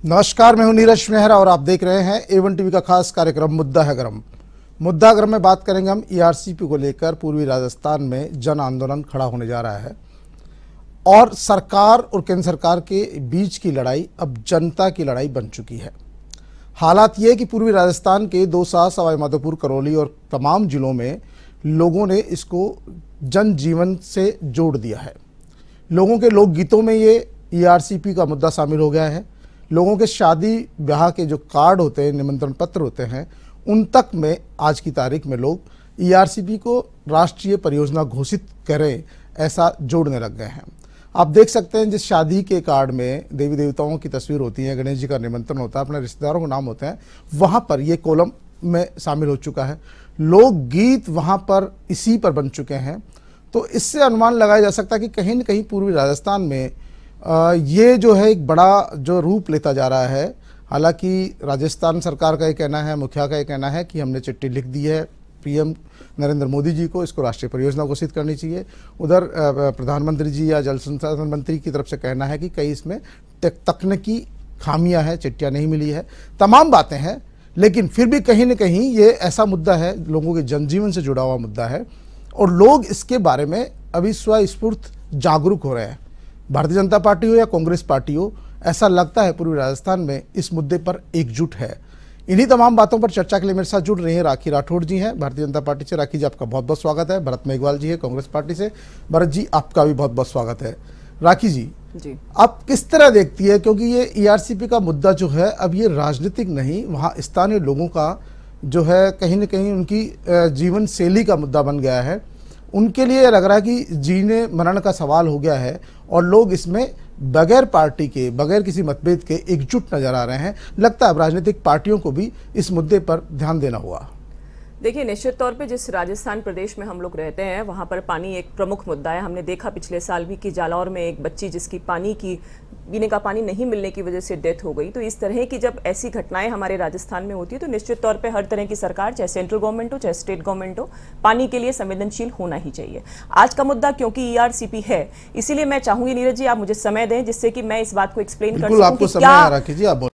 नमस्कार, मैं हूं नीरज मेहरा और आप देख रहे हैं A1 टीवी का खास कार्यक्रम मुद्दा है गरम। मुद्दा गरम में बात करेंगे हम ERCP को लेकर। पूर्वी राजस्थान में जन आंदोलन खड़ा होने जा रहा है और सरकार और केंद्र सरकार के बीच की लड़ाई अब जनता की लड़ाई बन चुकी है। हालात ये कि पूर्वी राजस्थान के दौसा, सवाई माधोपुर, करौली और तमाम जिलों में लोगों ने इसको जनजीवन से जोड़ दिया है। लोगों के लोकगीतों में ये ERCP का मुद्दा शामिल हो गया है। लोगों के शादी ब्याह के जो कार्ड होते हैं, निमंत्रण पत्र होते हैं, उन तक में आज की तारीख में लोग ERCP को राष्ट्रीय परियोजना घोषित करें ऐसा जोड़ने लग गए हैं। आप देख सकते हैं जिस शादी के कार्ड में देवी देवताओं की तस्वीर होती है, गणेश जी का निमंत्रण होता है, अपने रिश्तेदारों के नाम होते हैं, वहाँ पर ये कॉलम में शामिल हो चुका है। लोकगीत वहाँ पर इसी पर बन चुके हैं। तो इससे अनुमान लगाया जा सकता है कि कहीं न कहीं पूर्वी राजस्थान में ये जो है एक बड़ा जो रूप लेता जा रहा है। हालांकि राजस्थान सरकार का ये कहना है, मुखिया का ये कहना है कि हमने चिट्ठी लिख दी है PM नरेंद्र मोदी जी को, इसको राष्ट्रीय परियोजना घोषित करनी चाहिए। उधर प्रधानमंत्री जी या जल संसाधन मंत्री की तरफ से कहना है कि कई इसमें तकनीकी खामियां हैं, चिट्ठियाँ नहीं मिली है, तमाम बातें हैं। लेकिन फिर भी कहीं न कहीं ये ऐसा मुद्दा है, लोगों के जनजीवन से जुड़ा हुआ मुद्दा है और लोग इसके बारे में अभी स्वस्फूर्त जागरूक हो रहे हैं। भारतीय जनता पार्टी हो या कांग्रेस पार्टी हो, ऐसा लगता है पूर्वी राजस्थान में इस मुद्दे पर एकजुट है। इन्हीं तमाम बातों पर चर्चा के लिए मेरे साथ जुड़ रहे हैं राखी राठौड़ जी हैं भारतीय जनता पार्टी से। राखी जी, आपका बहुत बहुत स्वागत है। भरत मेघवाल जी है कांग्रेस पार्टी से। भरत जी, आपका भी बहुत बहुत स्वागत है। राखी जी, आप किस तरह देखती है, क्योंकि ये ERCP का मुद्दा जो है अब ये राजनीतिक नहीं, वहाँ स्थानीय लोगों का जो है कहीं न कहीं उनकी जीवन शैली का मुद्दा बन गया है। उनके लिए लग रहा है कि जीने मरण का सवाल हो गया है और लोग इसमें बगैर पार्टी के, बगैर किसी मतभेद के एकजुट नजर आ रहे हैं। लगता है अब राजनीतिक पार्टियों को भी इस मुद्दे पर ध्यान देना होगा। देखिए, निश्चित तौर पे जिस राजस्थान प्रदेश में हम लोग रहते हैं वहाँ पर पानी एक प्रमुख मुद्दा है। हमने देखा पिछले साल भी कि जालौर में एक बच्ची जिसकी पीने का पानी नहीं मिलने की वजह से डेथ हो गई। तो इस तरह की जब ऐसी घटनाएं हमारे राजस्थान में होती है तो निश्चित तौर पे हर तरह की सरकार, चाहे सेंट्रल गवर्नमेंट हो चाहे स्टेट गवर्नमेंट हो, पानी के लिए संवेदनशील होना ही चाहिए। आज का मुद्दा क्योंकि ERCP है, इसीलिए मैं चाहूंगी नीरज जी आप मुझे समय दें जिससे कि मैं इस बात को एक्सप्लेन कर सकूं कि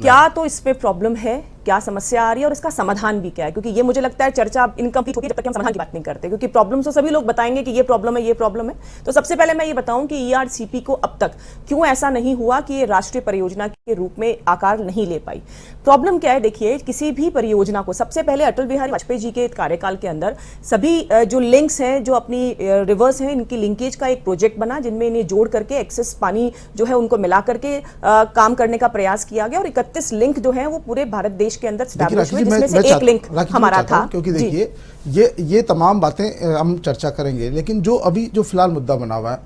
क्या तो इस पे प्रॉब्लम है, क्या समस्या आ रही है और इसका समाधान भी क्या है। क्योंकि ये मुझे लगता है चर्चा इनकम्प्लीट होगी जब तक हम समाधान की बात नहीं करते, क्योंकि प्रॉब्लम तो सभी लोग बताएंगे कि ये प्रॉब्लम है, ये प्रॉब्लम है। तो सबसे पहले मैं ये बताऊं कि ERCP को अब तक क्यों ऐसा नहीं हुआ कि ये राष्ट्रीय परियोजना के रूप में आकार नहीं ले पाई। प्रॉब्लम क्या है, देखिए, किसी भी परियोजना को सबसे पहले अटल बिहारी वाजपेयी जी के कार्यकाल के अंदर सभी जो लिंक्स हैं, जो अपनी रिवर्स हैं, इनकी लिंकेज का एक प्रोजेक्ट बना जिनमें इन्हें जोड़ करके एक्सेस पानी जो है उनको मिला करके काम करने का प्रयास किया गया और 31 लिंक जो है वो पूरे भारत देश के अंदर स्टैब्लिश हुए, जिसमें से एक लिंक हमारा था। क्योंकि देखिए ये तमाम बातें हम चर्चा करेंगे, लेकिन जो अभी जो फिलहाल मुद्दा बना हुआ है,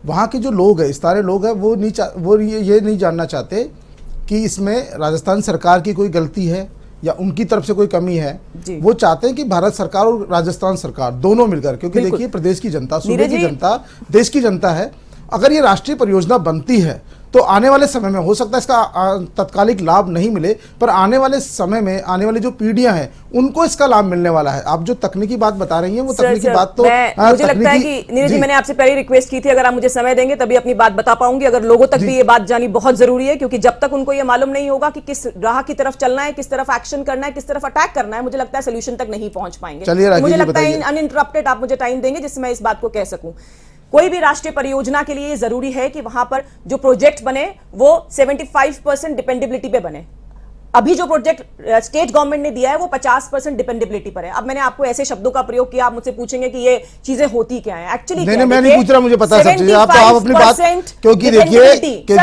वहाँ के जो लोग हैं, सारे लोग हैं, वो ये नहीं जानना चाहते कि इसमें राजस्थान सरकार की कोई गलती है या उनकी तरफ से कोई कमी है। वो चाहते हैं कि भारत सरकार और राजस्थान सरकार दोनों मिलकर, क्योंकि देखिए प्रदेश की जनता, सूबे की जनता, देश की जनता है। अगर ये राष्ट्रीय परियोजना बनती है तो आने वाले समय में हो सकता है इसका तत्कालिक लाभ नहीं मिले, पर आने वाले समय में आने वाली जो पीढ़ियां हैं उनको इसका लाभ मिलने वाला है। आप जो तकनीकी बात बता रही हैं वो तकनीकी बात तो मुझे लगता है कि नीरज जी, मैंने आपसे पहले रिक्वेस्ट की थी, अगर आप मुझे समय देंगे तभी अपनी बात बता पाऊंगी। अगर लोगों तक भी ये बात जानी बहुत जरूरी है, क्योंकि जब तक उनको ये मालूम नहीं होगा कि किस राह की तरफ चलना है, किस तरफ एक्शन करना है, किस तरफ अटैक करना है, मुझे लगता है सोल्यूशन तक नहीं पहुंच पाएंगे। मुझे लगता है अनइंटरप्टेड आप मुझे टाइम देंगे जिससे मैं इस बात को कह सकूं। कोई भी राष्ट्रीय परियोजना के लिए जरूरी है कि वहां पर जो प्रोजेक्ट बने वो 75% डिपेंडेबिलिटी पे बने। अभी जो प्रोजेक्ट स्टेट गवर्नमेंट ने दिया है वो 50% डिपेंडेबिलिटी पर है। अब मैंने आपको ऐसे शब्दों का प्रयोग किया, आप मुझसे पूछेंगे कि ये चीजें होती क्या है एक्चुअली। मैं नहीं पूछ रहा, मुझे पता है सब आप अपनी बात, क्योंकि देखिए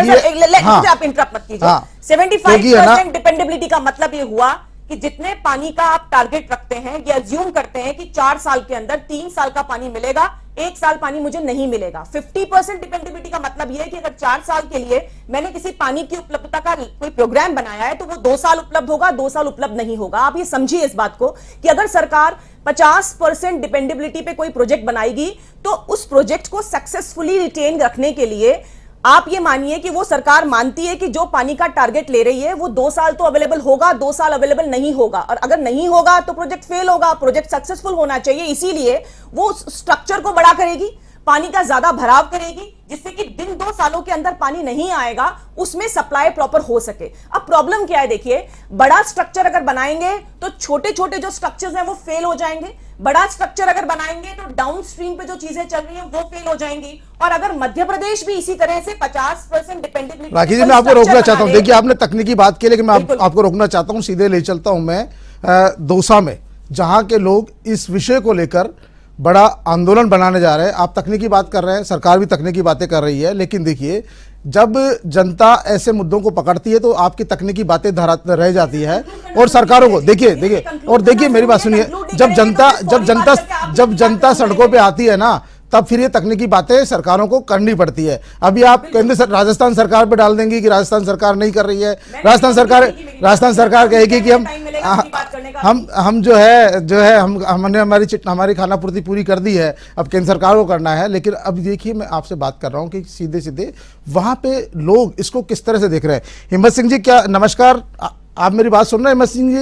आप इंटरप्ट मत कीजिए। 75% डिपेंडेबिलिटी का मतलब ये हुआ कि जितने पानी का आप टारगेट रखते हैं, ये अज्यूम करते हैं कि 4 साल के अंदर 3 साल का पानी मिलेगा, 1 साल पानी मुझे नहीं मिलेगा। 50% डिपेंडेबिलिटी का मतलब यह है कि अगर 4 साल के लिए मैंने किसी पानी की उपलब्धता का कोई प्रोग्राम बनाया है तो वो 2 साल उपलब्ध होगा, 2 साल उपलब्ध नहीं होगा। आप ये समझिए इस बात को कि अगर सरकार 50% डिपेंडेबिलिटी पे कोई प्रोजेक्ट बनाएगी तो उस प्रोजेक्ट को सक्सेसफुली रिटेन रखने के लिए आप ये मानिए कि वो सरकार मानती है कि जो पानी का टारगेट ले रही है वो 2 साल तो अवेलेबल होगा, 2 साल अवेलेबल नहीं होगा, और अगर नहीं होगा तो प्रोजेक्ट फेल होगा, प्रोजेक्ट सक्सेसफुल होना चाहिए। इसीलिए वो स्ट्रक्चर को बड़ा करेगी, पानी का ज्यादा भराव करेगी, जिससे कि दिन 2 सालों के अंदर पानी नहीं आएगा, उसमें सप्लाई प्रॉपर हो सके। अब प्रॉब्लम क्या है, देखिए, बड़ा स्ट्रक्चर अगर बनाएंगे तो छोटे छोटे जो स्ट्रक्चर्स हैं वो फेल हो जाएंगे, बड़ा स्ट्रक्चर अगर बनाएंगे तो डाउन स्ट्रीम पे जो चीजें चल रही हैं वो फेल हो जाएंगी। और अगर मध्य प्रदेश भी इसी तरह से 50% डिपेंडेंट, राखी जी मैं आपको रोकना चाहता हूं, देखिए आपने तकनीकी बात की, लेकिन मैं आपको रोकना चाहता हूं, सीधे ले चलता हूं मैं दौसा में, जहां के लोग इस विषय को लेकर बड़ा आंदोलन बनाने जा रहे हैं। आप तकनीकी बात कर रहे हैं, सरकार भी तकनीकी बातें कर रही है, लेकिन देखिए जब जनता ऐसे मुद्दों को पकड़ती है तो आपकी तकनीकी बातें रह जाती है और सरकारों को देखिए मेरी बात सुनिए, जब जनता सड़कों पे आती है ना, तब फिर ये तकनीकी बातें सरकारों को करनी पड़ती है। अभी आप राजस्थान सरकार पे डाल देंगे कि राजस्थान सरकार नहीं कर रही है, राजस्थान सरकार कहेगी कि हम जो है हमने हमारी खानापूर्ति पूरी कर दी है, अब केंद्र सरकार को करना है। लेकिन अब देखिए मैं आपसे बात कर रहा हूं कि सीधे सीधे वहां पे लोग इसको किस तरह से देख रहे हैं। हिम्मत सिंह जी, क्या नमस्कार, आप मेरी बात सुन रहे हैं? हिम्मत सिंह जी,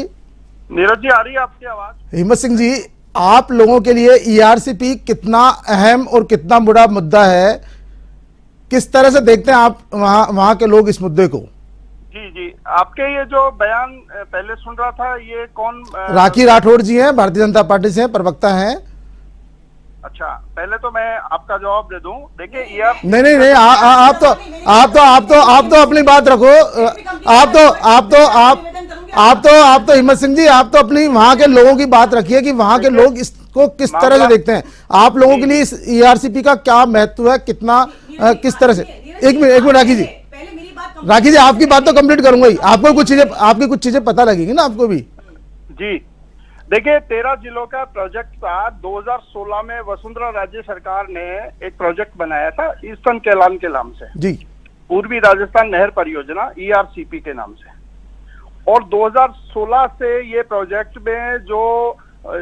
नीरज जी, आ रही है आपकी आवाज? हिम्मत सिंह जी, आप लोगों के लिए ईआरसीपी कितना अहम और कितना बड़ा मुद्दा है, किस तरह से देखते हैं आप वहां के लोग इस मुद्दे को? जी, आपके ये जो बयान पहले सुन रहा था, ये कौन? राखी राठौड़ जी हैं, भारतीय जनता पार्टी से प्रवक्ता हैं। अच्छा, पहले तो मैं आपका जवाब दे दूं। देखिए नहीं, आप तो अपनी बात रखो। आप तो हिम्मत सिंह जी, आप तो अपनी वहां के लोगों की बात रखिए कि वहां के लोग इसको किस तरह से देखते हैं। आप लोगों के लिए इस ईआरसीपी का क्या महत्व है, कितना किस तरह से? एक मिनट राखी जी, आपकी बात तो कंप्लीट करूंगा ही, आपकी कुछ चीजें पता लगेगी ना आपको भी। जी, देखिए 13 जिलों का प्रोजेक्ट था। 2016 में वसुंधरा राज्य सरकार ने एक प्रोजेक्ट बनाया था ईस्टर्न केलान के नाम से, जी, पूर्वी राजस्थान नहर परियोजना, ईआरसीपी के नाम से। और 2016 से ये प्रोजेक्ट में जो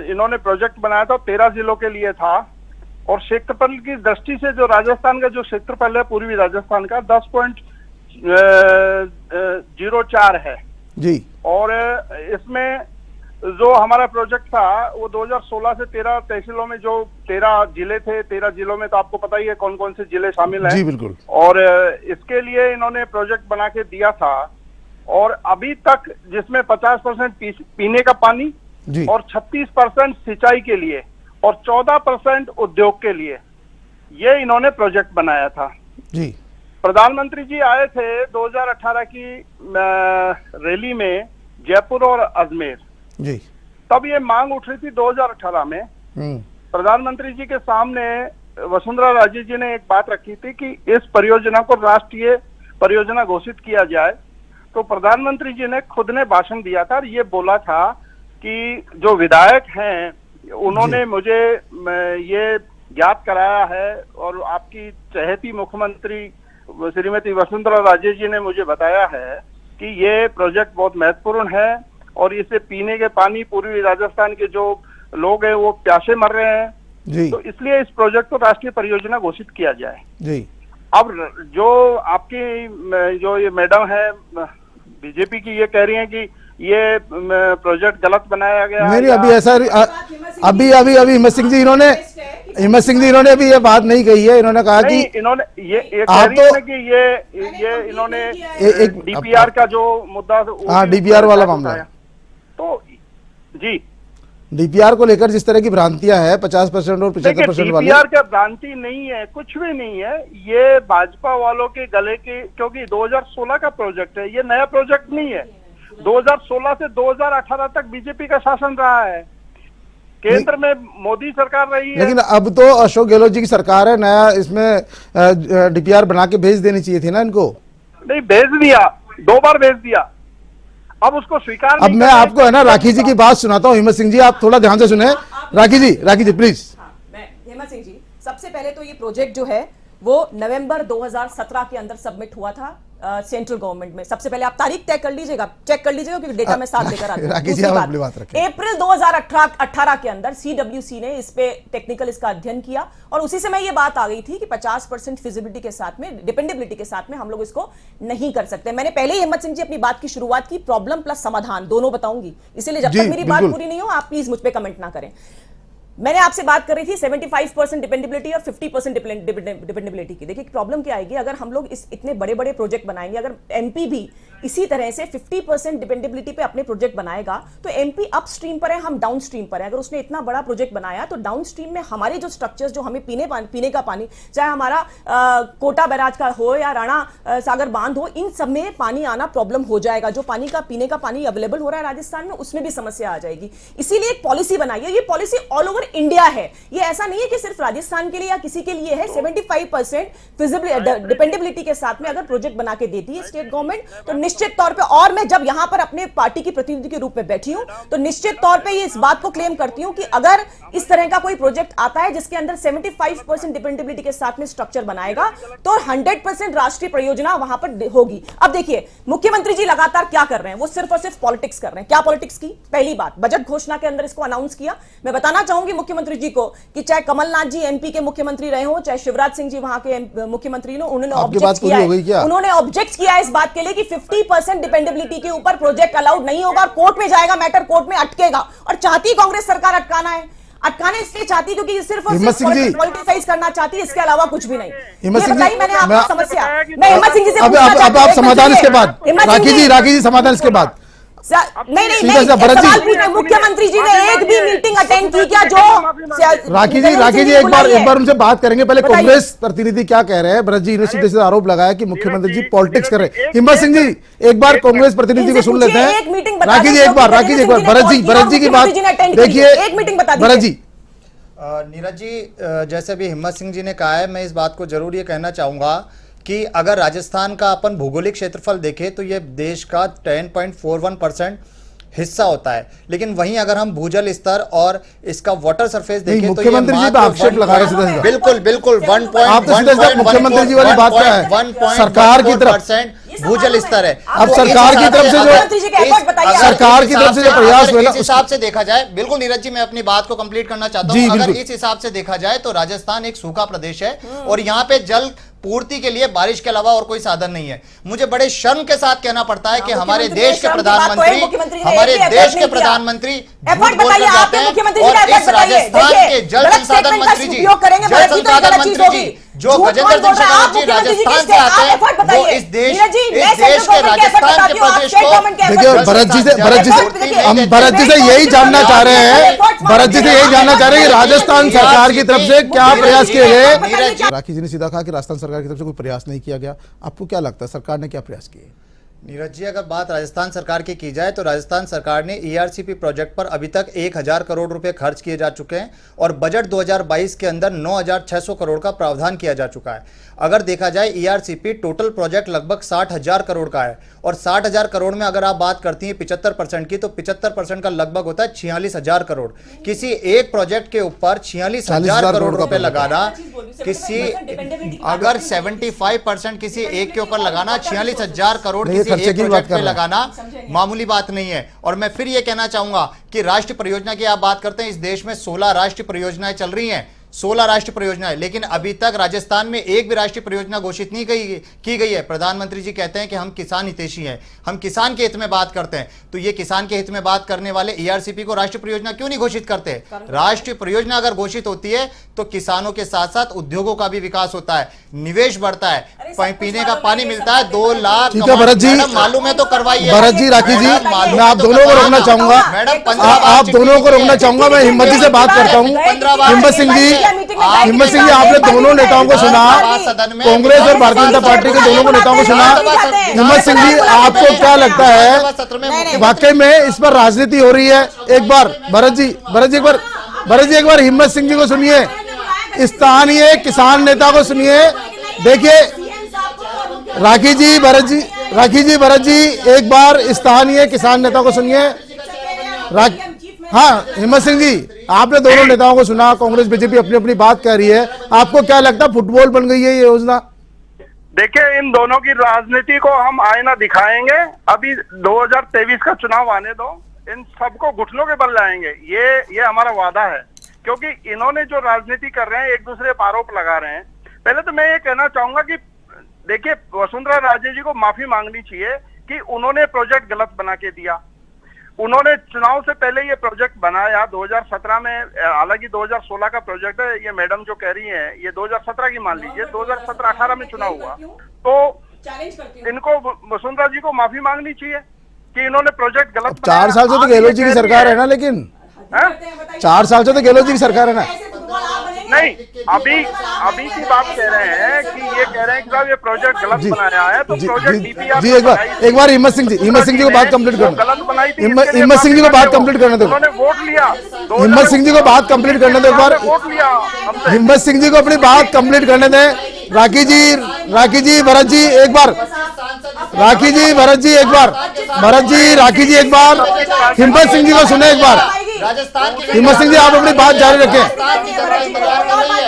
इन्होंने प्रोजेक्ट बनाया था 13 जिलों के लिए था। और क्षेत्रफल की दृष्टि से जो राजस्थान का जो क्षेत्रफल है पूर्वी राजस्थान का 10.04 है जी। और इसमें जो हमारा प्रोजेक्ट था वो 2016 से 13 तहसीलों में जो 13 जिले थे, 13 जिलों में तो आपको पता ही है कौन कौन से जिले शामिल हैं। जी बिल्कुल। और इसके लिए इन्होंने प्रोजेक्ट बना के दिया था। और अभी तक जिसमें 50% पीने का पानी जी, और 36% सिंचाई के लिए और 14% उद्योग के लिए ये इन्होंने प्रोजेक्ट बनाया था जी। प्रधानमंत्री जी आए थे 2018 की रैली में जयपुर और अजमेर जी। तब ये मांग उठ रही थी 2018 में। प्रधानमंत्री जी के सामने वसुंधरा राजे जी ने एक बात रखी थी कि इस परियोजना को राष्ट्रीय परियोजना घोषित किया जाए। तो प्रधानमंत्री जी ने खुद ने भाषण दिया था और ये बोला था कि जो विधायक हैं उन्होंने मुझे ये ज्ञात कराया है और आपकी चहेती मुख्यमंत्री श्रीमती वसुंधरा राजे जी ने मुझे बताया है कि ये प्रोजेक्ट बहुत महत्वपूर्ण है और इससे पीने के पानी पूर्वी राजस्थान के जो लोग हैं वो प्यासे मर रहे हैं जी। तो इसलिए इस प्रोजेक्ट को राष्ट्रीय परियोजना घोषित किया जाए जी। अब जो आपकी जो ये मैडम है बीजेपी की, ये कह रही हैं कि ये प्रोजेक्ट गलत बनाया गया। नहीं, अभी ऐसा अभी हिम्मत सिंह जी इन्होंने अभी ये बात नहीं कही है। इन्होंने कहा कि इन्होंने ये कह रही है कि ये इन्होंने एक डीपीआर का जो मुद्दा, हाँ डीपीआर वाला मामला है। तो जी, डीपीआर को लेकर जिस तरह की भ्रांतियां हैं 50% और 75% वाली, डीपीआर का भ्रांति नहीं है, कुछ भी नहीं है। ये भाजपा वालों के गले के, क्योंकि 2016 का प्रोजेक्ट है, ये नया प्रोजेक्ट नहीं है। 2016 से 2018 तक बीजेपी का शासन रहा है, केंद्र में मोदी सरकार रही है। लेकिन अब तो अशोक गहलोत जी की सरकार है, नया इसमें डीपीआर बना के भेज देनी चाहिए थी ना इनको। नहीं, भेज दिया, 2 बार भेज दिया, अब उसको स्वीकार। अब मैं आपको है ना राखी जी की बात सुनाता हूँ। हिम्मत सिंह जी आप थोड़ा ध्यान से सुने। राखी जी प्लीज। मैं हिम्मत सिंह जी, सबसे पहले तो ये प्रोजेक्ट जो है वो नवंबर 2017 के अंदर सबमिट हुआ था सेंट्रल गवर्नमेंट में। सबसे पहले आप तारीख तय कर लीजिएगा, चेक कर लीजिएगा क्योंकि डेटा मैं साथ लेकर आता हूं। अप्रैल 2018 के अंदर सीडब्ल्यूसी ने इस पे टेक्निकल इसका अध्ययन किया और उसी समय ये बात आ गई थी कि 50% फिजिबिलिटी के साथ में, डिपेंडेबिलिटी के साथ में हम लोग इसको नहीं कर सकते। मैंने पहले ही हिम्मत सिंह जी अपनी बात की शुरुआत की, प्रॉब्लम प्लस समाधान दोनों बताऊंगी, इसीलिए जब तक मेरी बात पूरी नहीं हो आप प्लीज मुझ पर कमेंट ना करें। मैंने आपसे बात कर रही थी 75% डिपेंडेबिलिटी और 50% डिपेंडेबिलिटी की। देखिए प्रॉब्लम क्या आएगी अगर हम लोग इस इतने बड़े बड़े प्रोजेक्ट बनाएंगे, अगर एमपी भी इसी तरह से 50% डिपेंडेबिलिटी पे अपने प्रोजेक्ट बनाएगा तो एमपी अपस्ट्रीम पर है, हम डाउनस्ट्रीम पर है। अगर उसने इतना बड़ा प्रोजेक्ट बनाया तो डाउनस्ट्रीम में हमारे जो स्ट्रक्चर्स जो हमें पीने का पानी, चाहे हमारा कोटा बैराज का हो या राणा सागर बांध हो, इन सब में पानी आना प्रॉब्लम हो जाएगा। जो पानी का पीने का पानी अवेलेबल हो रहा है राजस्थान में उसमें भी समस्या आ जाएगी। इसीलिए एक पॉलिसी बनाई है, ये पॉलिसी ऑल ओवर इंडिया है, ये ऐसा नहीं है कि सिर्फ राजस्थान के लिए या किसी के लिए है। 75% फिजिबिलिटी डिपेंडेबिलिटी के साथ में अगर प्रोजेक्ट बना के देती है स्टेट गवर्नमेंट तो निश्चित तौर पे, और मैं जब यहां पर अपने पार्टी की प्रतिनिधि के रूप में बैठी हूं तो निश्चित तौर पे ये इस बात को क्लेम करती हूं कि अगर इस तरह का कोई प्रोजेक्ट आता है जिसके अंदर 75% डिपेंडेबिलिटी के साथ में स्ट्रक्चर बनाएगा तो 100% राष्ट्रीय परियोजना वहां पर होगी। अब देखिए मुख्यमंत्री जी लगातार क्या कर रहे हैं, वो सिर्फ और सिर्फ पॉलिटिक्स कर रहे हैं। क्या पॉलिटिक्स की? पहली बात, बजट घोषणा के अंदर इसको अनाउंस किया। मैं बताना चाहूंगी मुख्यमंत्री जी को कि चाहे कमलनाथ जी एमपी के मुख्यमंत्री रहे हो, चाहे शिवराज सिंह जी वहां के मुख्यमंत्री हो, उन्होंने ऑब्जेक्ट किया है इस बात के लिए कि 50% डिपेंडेबिलिटी के ऊपर प्रोजेक्ट अलाउड नहीं होगा और कोर्ट में जाएगा, मैटर कोर्ट में अटकेगा। और चाहती कांग्रेस सरकार अटकाना है, अटकाने इसलिए चाहती क्योंकि सिर्फ और सिर्फ पॉलिटिसाइज करना चाहती है, इसके अलावा कुछ भी नहीं। ये बताइए मैंने आपको समस्या, मैं हिम्मत सिंह जी से पूछना चाहती हूं। अब आप समाधान इसके बाद, राखी जी समाधान इसके बाद। नहीं, सवाल पूछे, मुख्यमंत्री जी ने एक भी मीटिंग अटेंड की क्या? जो राखी जी एक बार उनसे बात करेंगे। पहले कांग्रेस प्रतिनिधि क्या कह रहे हैं? भरत जी ने सीधे आरोप लगाया कि मुख्यमंत्री जी पॉलिटिक्स कर रहे हैं। हिम्मत सिंह जी एक बार कांग्रेस प्रतिनिधि को सुन लेते हैं। राखी जी एक बार, भरत जी की बात देखिए, एक मीटिंग बता दीजिए। भरत जी। नीरज जी, जैसे भी हिम्मत सिंह जी ने कहा है, मैं इस बात को जरूर ये कहना चाहूंगा कि अगर राजस्थान का अपन भौगोलिक क्षेत्रफल देखें तो ये देश का 10.41% हिस्सा होता है, लेकिन वहीं अगर हम भूजल स्तर और इसका वाटर सरफेस देखें तो ये आक्षेप लगा रहे हैं। बिल्कुल मुख्यमंत्री जी वाली बात क्या है? सरकार की तरफ भूजल स्तर है। अब सरकार की तरफ से जो प्रयास हुए, इस हिसाब से देखा जाए, बिल्कुल नीरज जी मैं अपनी बात को कंप्लीट करना चाहता हूं। अगर इस हिसाब से देखा जाए तो राजस्थान एक सूखा प्रदेश है और यहाँ पे जल पूर्ति के लिए बारिश के अलावा और कोई साधन नहीं है। मुझे बड़े शर्म के साथ कहना पड़ता है कि हमारे देश के प्रधानमंत्री झूठ बोलकर जाते हैं और इस राजस्थान के जल संसाधन मंत्री जी, जो गजेंद्र सिंह शेखावत जी राजस्थान से आते हैं, वो इस देश के राजस्थान के प्रदेश को देखिए। भरत जी से यही जानना चाह रहे हैं, कि राजस्थान सरकार की तरफ से क्या प्रयास किए गए? राखी जी ने सीधा कहा कि राजस्थान सरकार की तरफ से कोई प्रयास नहीं किया गया। आपको क्या लगता है सरकार ने क्या प्रयास किए? नीरज जी, अगर बात राजस्थान सरकार की जाए तो राजस्थान सरकार ने ईआरसीपी प्रोजेक्ट पर अभी तक 1000 करोड़ रुपए खर्च किए जा चुके हैं और बजट 2022 के अंदर 9600 करोड़ का प्रावधान किया जा चुका है। अगर देखा जाए ईआरसीपी टोटल प्रोजेक्ट लगभग 60,000 करोड़ का है और 60,000 करोड़ में अगर आप बात करती हैं 75% की, तो 75% का लगभग होता है 46,000 करोड़। किसी एक प्रोजेक्ट के ऊपर 46,000 करोड़ रुपए लगाना, किसी अगर 75% किसी एक के ऊपर लगाना, 46,000 करोड़ किसी एक प्रोजेक्ट पे लगाना मामूली बात नहीं है। और मैं फिर ये कहना चाहूंगा कि राष्ट्रीय परियोजना की आप बात करते हैं, इस देश में 16 राष्ट्रीय परियोजनाएं चल रही हैं, 16 राष्ट्रीय परियोजनाएं, लेकिन अभी तक राजस्थान में एक भी राष्ट्रीय परियोजना घोषित नहीं की गई है। प्रधानमंत्री जी कहते हैं कि हम किसान हितैषी हैं, हम किसान के हित में बात करते हैं, तो ये किसान के हित में बात करने वाले ईआरसीपी को राष्ट्रीय परियोजना क्यों नहीं घोषित करते? राष्ट्रीय परियोजना अगर घोषित होती है तो किसानों के साथ साथ उद्योगों का भी विकास होता है, निवेश बढ़ता है, पीने का पानी मिलता है। 2 लाख भरत जी मालूम है तो करवाइए। भरत जी, राखी जी, मैं आप दोनों को रोकना चाहूंगा, आप दोनों को रोकना चाहूंगा। मैं हिम्मत जी से बात करता हूँ। हिम्मत सिंह जी, आपने दोनों नेताओं को सुना, कांग्रेस और भारतीय जनता पार्टी के दोनों को नेताओं को सुना। हिम्मत सिंह जी, आपको क्या लगता है वाकई में इस पर राजनीति हो रही है? एक बार भरत जी एक बार हिम्मत सिंह जी को सुनिए, स्थानीय किसान नेता को सुनिए। देखिए राखी जी, भरत जी एक बार स्थानीय किसान नेता को सुनिए। हाँ हिम्मत सिंह जी, आपने दोनों नेताओं को सुना, कांग्रेस बीजेपी अपनी अपनी बात कह रही है, आपको क्या लगता है फुटबॉल बन गई है ये योजना? देखिए, इन दोनों की राजनीति को हम आईना दिखाएंगे। अभी 2023 का चुनाव आने दो, इन सबको घुटनों के बल लाएंगे, ये हमारा वादा है। क्योंकि इन्होंने जो राजनीति कर रहे हैं, एक दूसरे पर आरोप लगा रहे हैं। पहले तो मैं ये कहना चाहूंगा कि देखिए, वसुंधरा राजे जी को माफी मांगनी चाहिए कि उन्होंने प्रोजेक्ट गलत बना के दिया। उन्होंने चुनाव से पहले ये प्रोजेक्ट बनाया 2017 में, हालांकि 2016 का प्रोजेक्ट है, ये मैडम जो कह रही हैं ये 2017 की मान लीजिए, 2017-18 में चुनाव हुआ, तो इनको वसुंधरा जी को माफी मांगनी चाहिए कि इन्होंने प्रोजेक्ट गलत 4 साल से तो गहलोत जी की सरकार है ना, लेकिन 4 साल से तो गहलोत जी की सरकार है ना। नहीं, अभी की बात कह रहे हैं कि ये कह रहे हैं कि साहब ये प्रोजेक्ट गलत बनाया है, तो प्रोजेक्ट डीपीआर जी एक बार हिम्मत सिंह जी को बात कंप्लीट करना, गलत बनाई थी, हिम्मत सिंह जी को बात कंप्लीट करने दो, उन्होंने वोट लिया, हिम्मत सिंह जी को बात कंप्लीट करने दो एक बार, वोट लिया हमसे। हिम्मत सिंह जी को अपनी बात कंप्लीट करने दें। राखी जी भरत जी एक बार, राखी जी भरत जी एक बार, भरत जी राखी जी एक बार, हिम्मत सिंह जी को सुने एक बार। हिम्मत सिंह जी आप अपनी बात जारी रखें।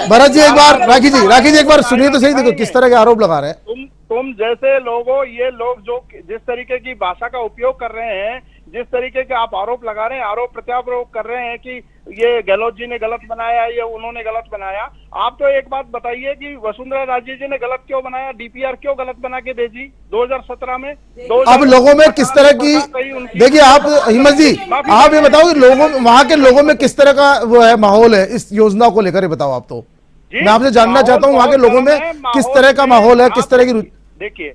भरत जी एक बार, राखी जी एक बार सुनिए तो सही, देखो किस तरह के आरोप लगा रहे हैं। तुम जैसे लोगों, ये लोग जो जिस तरीके की भाषा का उपयोग कर रहे हैं, जिस तरीके के आप आरोप लगा रहे हैं, आरोप प्रत्यारोप कर रहे हैं कि ये गहलोत जी ने गलत बनाया, ये उन्होंने गलत बनाया, आप तो एक बात बताइए कि वसुंधरा राजे जी ने गलत क्यों बनाया, डीपीआर क्यों गलत बना के भेजी 2017 में? अब लोगों में किस तरह की, देखिए आप हिम्मत जी आप ये बताओ कि लोगों, वहां के लोगों में किस तरह का वो है माहौल है इस योजना को लेकर, ये बताओ आप। तो मैं आपसे जानना चाहता हूँ वहां के लोगों में किस तरह का माहौल है, किस तरह की। देखिए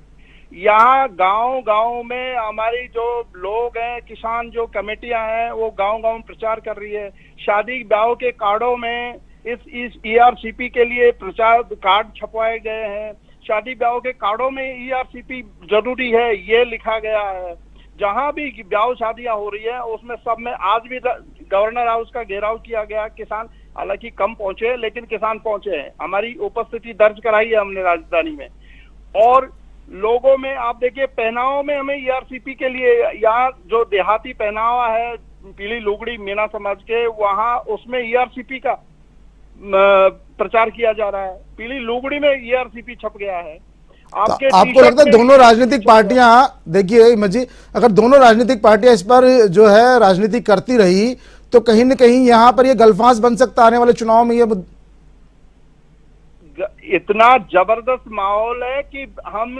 यहाँ गांव में हमारी जो लोग हैं, किसान जो कमेटियां हैं, वो गांव में प्रचार कर रही है। शादी ब्याह के कार्डों में इस ईआरसीपी के लिए प्रचार कार्ड छपवाए गए हैं। शादी ब्याह के कार्डों में ईआरसीपी जरूरी है ये लिखा गया है। जहां भी ब्याह शादियां हो रही है उसमें सब में आज भी गवर्नर हाउस का घेराव किया गया। किसान हालांकि कम पहुंचे, लेकिन किसान पहुंचे हैं। हमारी उपस्थिति दर्ज कराई है हमने राजधानी में। और लोगों में आप देखिए, पहनावों में हमें ईआरसीपी के लिए, यहाँ जो देहाती पहनावा है पीली लुगड़ी मीना समाज के, वहां उसमें ईआरसीपी का प्रचार किया जा रहा है। पीली लुगड़ी में ईआरसीपी छप गया है। आपको लगता है दोनों राजनीतिक पार्टियां, देखिए हिम्मत जी, अगर दोनों राजनीतिक पार्टियां इस पर जो है राजनीति करती रही तो कहीं न कहीं यहाँ पर ये गलफांस बन सकता आने वाले चुनाव में। ये इतना जबरदस्त माहौल है कि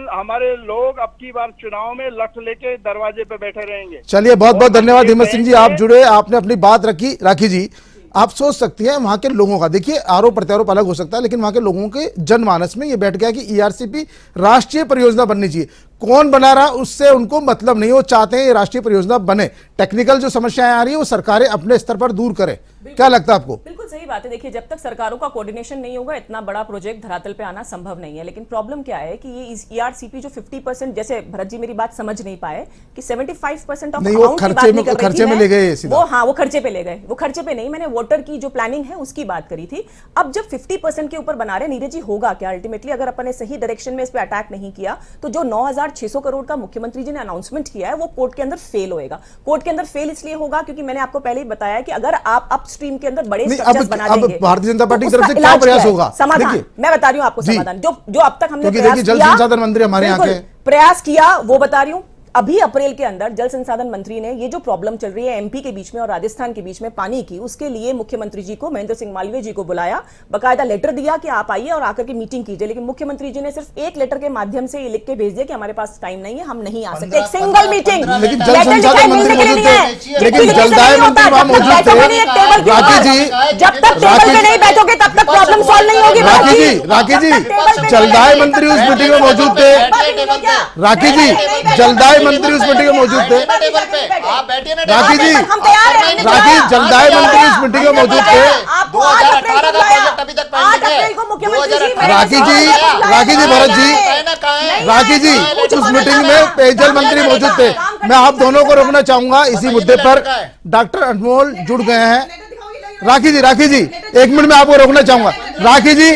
हमारे लोग अब की बार चुनाव में लठ लेके दरवाजे पे बैठे रहेंगे। चलिए बहुत बहुत धन्यवाद हिम्मत सिंह जी, आप जुड़े, आपने अपनी बात रखी। राखी जी आप सोच सकती हैं वहां के लोगों का, देखिए आरोप प्रत्यारोप अलग हो सकता है, लेकिन वहां के लोगों के जनमानस में ये बैठ गया कि ईआरसीपी राष्ट्रीय परियोजना बननी चाहिए। कौन बना रहा उससे उनको मतलब नहीं, वो चाहते हैं ये राष्ट्रीय परियोजना बने। टेक्निकल जो समस्याएं आ रही है वो सरकारें अपने स्तर पर दूर करें। क्या लगता है आपको? बिल्कुल सही बात है। देखिए जब तक सरकारों का कोऑर्डिनेशन नहीं होगा इतना बड़ा प्रोजेक्ट धरातल पे आना संभव नहीं है। लेकिन प्रॉब्लम क्या है कि ये ईआरसीपी जो 50%, जैसे भरत जी मेरी बात समझ नहीं पाए कि 75% ऑफ अमाउंट खर्चे में ले गए वो, हाँ वो खर्चे पे ले गए। वो खर्चे पे नहीं, मैंने वाटर की जो प्लानिंग है उसकी बात करी थी। अब जब 50% के ऊपर बना रहे, नीरज जी होगा क्या अल्टीमेटली अगर अपन ने सही डायरेक्शन में इस पे अटैक नहीं किया तो जो 9,600 करोड़ का मुख्यमंत्री जी ने अनाउंसमेंट किया है वो कोर्ट के अंदर फेल होगा। कोर्ट के अंदर फेल इसलिए होगा क्योंकि मैंने आपको पहले ही बताया कि अगर आप अपस्ट्रीम के अंदर बड़े स्ट्रक्चर्स बना देंगे, भारतीय जनता पार्टी की तरफ से क्या प्रयास होगा? समाधान मैं बता रही हूं आपको, समाधान जो अब तक हमने जल संसाधन मंत्री हमारे यहाँ के प्रयास किया वो बता रही हूं। अभी अप्रैल के अंदर जल संसाधन मंत्री ने ये जो प्रॉब्लम चल रही है एमपी के बीच में और राजस्थान के बीच में पानी की, उसके लिए मुख्यमंत्री जी को, महेंद्र सिंह मालवीय जी को बुलाया, बकायदा लेटर दिया कि आप आइए और आकर के मीटिंग कीजिए। लेकिन मुख्यमंत्री जी ने सिर्फ एक लेटर के माध्यम से ये लिख के भेज दिया कि हमारे पास टाइम नहीं है, हम नहीं आ सकते। एक सिंगल मीटिंग, लेकिन जल संसाधन मंत्री मौजूद थे, लेकिन जलदाय मंत्री वहां मौजूद थे। राखी जी जब तक टेबल पे नहीं बैठोगे तब तक प्रॉब्लम सॉल्व नहीं होगी। राखी जी जलदाय मंत्री उस मीटिंग में मौजूद थे। राखी जी जलदाय मंत्री उस मीटिंग में मौजूद थे। राखी जी, राखी जलदाय मंत्री इस मीटिंग में मौजूद थे। 2018 का प्रोजेक्ट अभी तक पेंडिंग है। राखी जी भरत जी, राखी जी उस मीटिंग में पेयजल मंत्री मौजूद थे। मैं आप दोनों को रोकना चाहूंगा इसी मुद्दे पर। डॉक्टर अनमोल जुड़ गए हैं। राखी जी एक मिनट में आपको रोकना चाहूंगा। राखी जी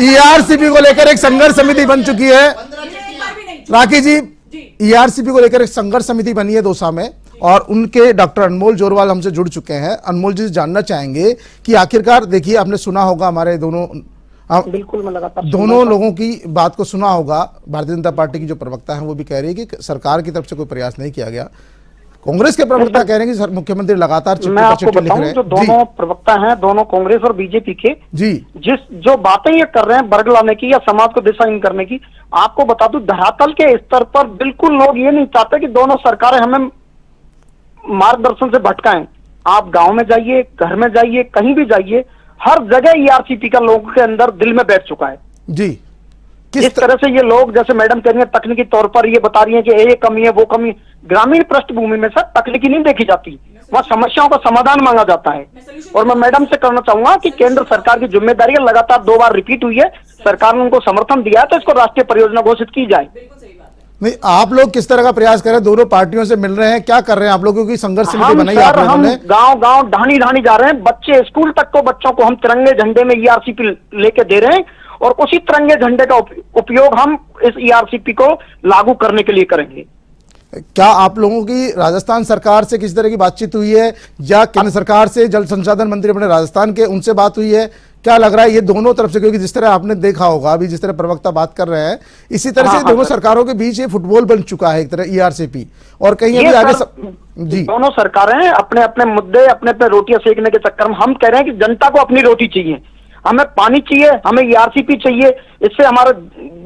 ईआरसीपी को लेकर एक संघर्ष समिति बन चुकी है। राखी जी ईआरसीपी को लेकर एक संघर्ष समिति बनी है दौसा में और उनके डॉक्टर अनमोल जोरवाल हमसे जुड़ चुके हैं। अनमोल जी जानना चाहेंगे कि आखिरकार, देखिए आपने सुना होगा हमारे बिल्कुल मैं लगातार दोनों लोगों की बात को सुना होगा। भारतीय जनता पार्टी की जो प्रवक्ता है वो भी कह रही है कि सरकार की तरफ से कोई प्रयास नहीं किया गया। कांग्रेस के प्रवक्ता कह रहे हैं कि मुख्यमंत्री लगातार मैं आपको बताऊं, जो दोनों प्रवक्ता हैं, दोनों कांग्रेस और बीजेपी के, जी जो बातें ये कर रहे हैं वर्ग लाने की या समाज को दिशाहीन करने की, आपको बता दूं धरातल के स्तर पर बिल्कुल लोग ये नहीं चाहते कि दोनों सरकारें हमें मार्गदर्शन से भटकाएं। आप गांव में जाइए, घर में जाइए, कहीं भी जाइए, हर जगह ईआरसीपी का लोगों के अंदर दिल में बैठ चुका है। जी, इस तरह से ये लोग, जैसे मैडम कह रही है, तकनीकी तौर पर ये बता रही है कि ये कमी है, वो कमी है। ग्रामीण पृष्ठभूमि में सर तकनीकी नहीं देखी जाती, वहाँ समस्याओं का समाधान मांगा जाता है। और मैं मैडम से कहना चाहूंगा कि केंद्र सरकार की जिम्मेदारी है, लगातार 2 बार रिपीट हुई है, सरकार ने उनको समर्थन दिया है, तो इसको राष्ट्रीय परियोजना घोषित की जाए। नहीं, आप लोग किस तरह का प्रयास कर रहे हैं? दोनों पार्टियों से मिल रहे हैं, क्या कर रहे हैं आप लोग? क्योंकि संघर्ष समिति बनाई आप लोगों ने। गांव गांव ढाणी ढाणी जा रहे हैं, बच्चे स्कूल तक को बच्चों को हम तिरंगे झंडे में ईआरसीपी लेके दे रहे हैं, और उसी तिरंगे झंडे का उपयोग हम इस ईआरसीपी को लागू करने के लिए करेंगे। क्या आप लोगों की राजस्थान सरकार से किस तरह की बातचीत हुई है, या केंद्र सरकार से जल संसाधन मंत्री अपने राजस्थान के उनसे बात हुई है? क्या लग रहा है ये दोनों तरफ से? क्योंकि जिस तरह आपने देखा होगा, अभी जिस तरह प्रवक्ता बात कर रहे हैं, इसी तरह से दोनों सरकारों के बीच ये फुटबॉल बन चुका है एक तरह ईआरसीपी, और कहीं अभी आगे जी दोनों सरकारें अपने अपने मुद्दे, अपने अपने रोटियां सेकने के चक्कर में, हम कह रहे हैं कि जनता को अपनी रोटी चाहिए, हमें पानी चाहिए, हमें ईआरसीपी चाहिए। इससे हमारा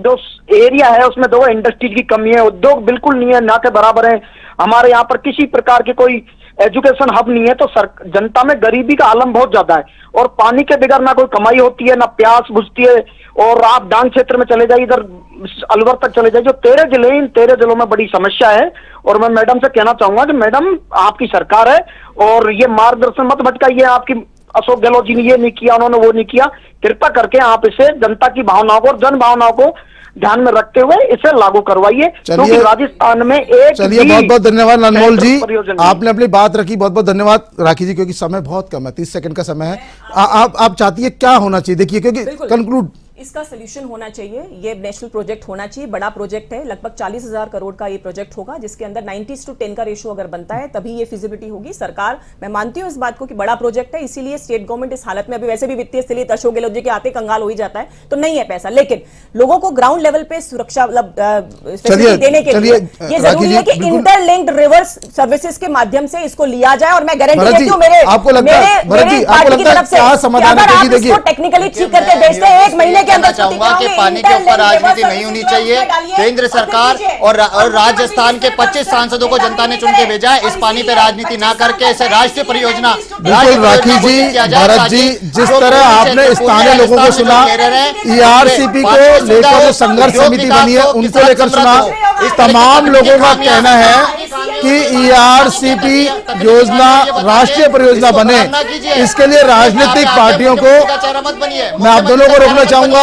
जो एरिया है उसमें 2 इंडस्ट्री की कमी है, उद्योग बिल्कुल नहीं है, ना के बराबर है। हमारे यहाँ पर किसी प्रकार के कोई एजुकेशन हब नहीं है, तो जनता में गरीबी का आलम बहुत ज्यादा है, और पानी के बगैर ना कोई कमाई होती है, ना प्यास बुझती है। और आप डांग क्षेत्र में चले जाइए, इधर अलवर तक चले जाइए, जो 13 जिले, इन 13 जिलों में बड़ी समस्या है। और मैं मैडम से कहना चाहूंगा कि मैडम आपकी सरकार है, और ये मार्गदर्शन मत भटकाइए। आपकी अशोक गहलोत जी ने ये नहीं किया, उन्होंने वो नहीं किया, कृपा करके आप इसे जनता की भावनाओं को और जन भावनाओं को ध्यान में रखते हुए इसे लागू करवाइए, क्योंकि राजस्थान में एक चलिए, बहुत बहुत धन्यवाद अनमोल जी, आपने अपनी बात रखी, बहुत बहुत धन्यवाद राखी जी, क्योंकि समय बहुत कम है, 30 सेकंड का समय है। आप चाहती है क्या होना चाहिए? देखिए, क्योंकि कंक्लूड इसका सोल्यूशन होना चाहिए, ये नेशनल प्रोजेक्ट होना चाहिए, बड़ा प्रोजेक्ट है, लगभग 40,000 करोड़ का ये प्रोजेक्ट होगा, जिसके अंदर 90:10 का रेशियो अगर बनता है तभी ये फिजिबिलिटी होगी। सरकार, मैं मानती हूँ इस बात को कि बड़ा प्रोजेक्ट है, इसीलिए स्टेट गवर्नमेंट इस हालत में, अभी वैसे भी वित्तीय स्थिति अशोक गहलोत जी के आते कंगाल हो ही जाता है, तो नहीं है पैसा, लेकिन लोगों को ग्राउंड लेवल पे सुरक्षा फैसिलिटी देने के लिए ये जरूरी है कि इंटरलिंक्ड रिवर्स सर्विसेज के माध्यम से इसको लिया जाए। और मैं गारंटी देती हूँ मेरे पार्टी की तरफ से, अगर आप इसको टेक्निकली ठीक करके भेजते हैं 1 महीने के अंदर, कि पानी के ऊपर राजनीति नहीं होनी चाहिए। केंद्र सरकार और राजस्थान के 25 सांसदों को जनता ने चुन के भेजा है, इस पानी पे राजनीति ना करके इसे राष्ट्रीय परियोजना। बिल्कुल राखी जी, भरत जी, जिस तरह आपने स्थानीय लोगों को सुना, ईआरसीपी को लेकर जो संघर्ष समिति बनी है उनको लेकर सुना, तमाम लोगों का कहना है कि ईआरसीपी योजना राष्ट्रीय परियोजना बने, इसके लिए राजनीतिक पार्टियों को, मैं आप दोनों को रोकना चाहूंगा,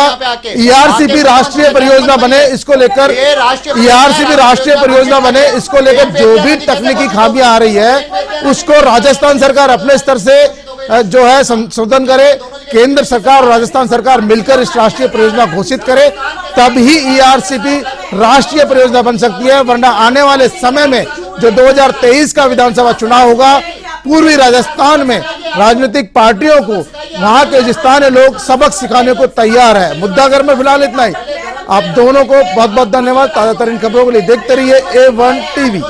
ईआरसीपी राष्ट्रीय परियोजना बने, इसको लेकर ईआरसीपी राष्ट्रीय परियोजना बने, इसको लेकर जो भी तकनीकी खामियां आ रही है उसको राजस्थान सरकार अपने स्तर से जो है संशोधन करे, केंद्र सरकार और राजस्थान सरकार मिलकर इस राष्ट्रीय परियोजना घोषित करे, तब ही ईआरसीपी राष्ट्रीय परियोजना बन सकती है। वरना आने वाले समय में जो 2023 का विधानसभा चुनाव होगा, पूर्वी राजस्थान में राजनीतिक पार्टियों को वहां के स्थानीय लोग सबक सिखाने को तैयार है। मुद्दा घर में फिलहाल इतना ही। आप दोनों को बहुत बहुत धन्यवाद। ताजा तरीन खबरों के लिए देखते रहिए A1 TV।